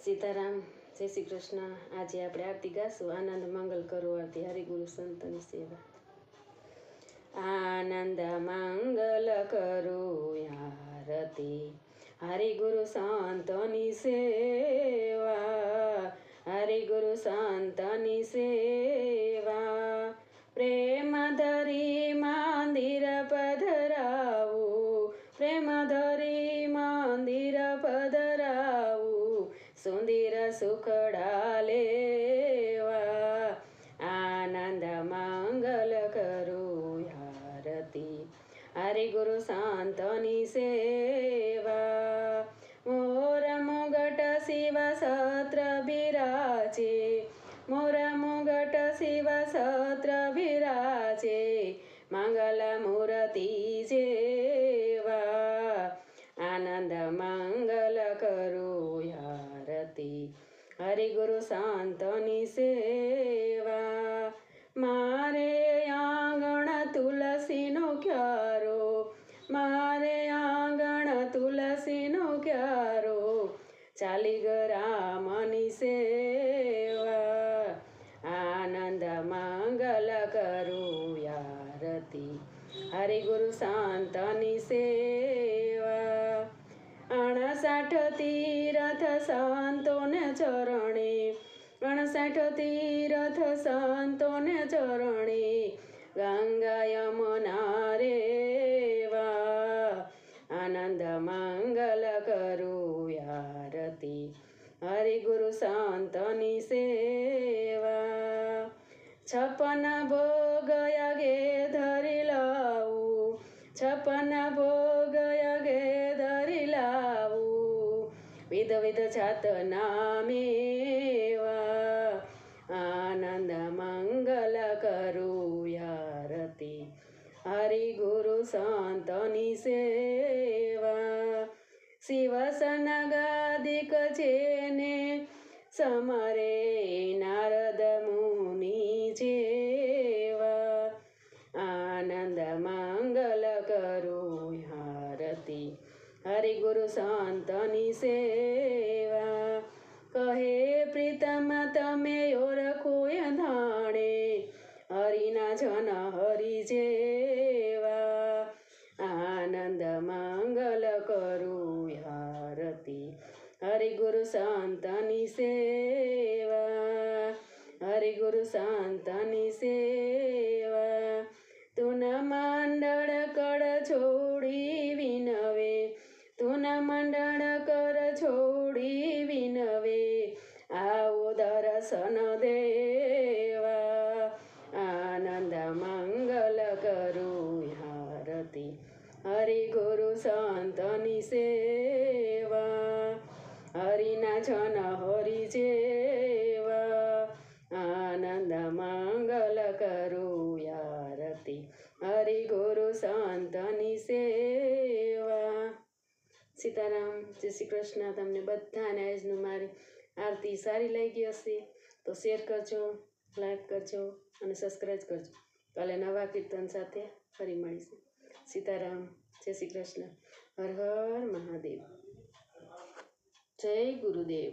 સીતારામ, જય શ્રી કૃષ્ણ। આજે આપણે આરતી ગાશું। આનંદ મંગલ કરો આરતી, હરિગુરુ સંતની સેવા। આનંદ મંગલ કરો આરતી, હરિગુરુ સંતની સેવા, હરિગુરુ સંતની સેવા। પ્રેમ ધરી મંદિર પધરાવું, પ્રેમ ધરી મંદિર પધરાવું, સુંદર સુખડા લેવા। આનંદ મંગલ કરો આરતી, હરિગુરુ સંતની સેવા। મોર મુગટ શિવ સત્ર બિરાજે, મોર મુગટ શિવ સત્ર બિરાજે, મંગલ મૂર્તિ જેવા। આનંદ મંગલ કરો આરતી, હરિગુરુ સંતની સેવા। મારે આંગણ તુલસીનો ક્યારો, મારે આંગણ તુલસીનો ક્યારો, ચાલી રામની સેવા। આનંદ મંગલ કરો આરતી, હરિગુરુ સંતની સેવા। 68 તીરથ સંતોને ચરણે, 68 તીરથ સંતોને ચરણે, ગંગા યમુના રેવા। આનંદ મંગલ કરો આરતી, હરિગુરુ સંતની સેવા। 56 ભોગ યગે ધરી લાવું, 56 ભોગ યગે ધરી લાવું, વિધ વિધ જાતના મેવા। આનંદ મંગલ કરો આરતી, હરિગુરુ સંતની સેવા। શિવસન ગાદિક જેને સમરે, નારદ મુનિ જેવા। આનંદ મંગલ કરો આરતી, હરિગુરુ સંતની સેવા। કહે પ્રીતમ તમે ઓળખો ધાણે, હરિના જન હરિ જેવા। આનંદ મંગલ કરો આરતી, હરિગુરુ સંતની સેવા, હરિગુરુ સંતની સેવા। તુન મંડળ કળ છોડી વિનવે, તુન મંડળ કર છોડી વિનવે, આવો દર્શન દેવા। આનંદ મંગલ કરો આરતી, હરિગુરુ સંતની સેવા, હરિના જન હરિ જેવા। આનંદ મંગલ કરો આરતી, હરિગુરુ સંતની સેવા। સીતારામ, જય શ્રી કૃષ્ણ। તમને બધાને આજનું મારી આરતી સારી લાગી હશે તો શેર કરજો, લાઈક કરજો અને સબસ્ક્રાઈબ કરજો। કાલે નવા કીર્તન સાથે ફરી મળીશું। સીતારામ, જય શ્રી કૃષ્ણ, હર હર મહાદેવ, જય ગુરુદેવ।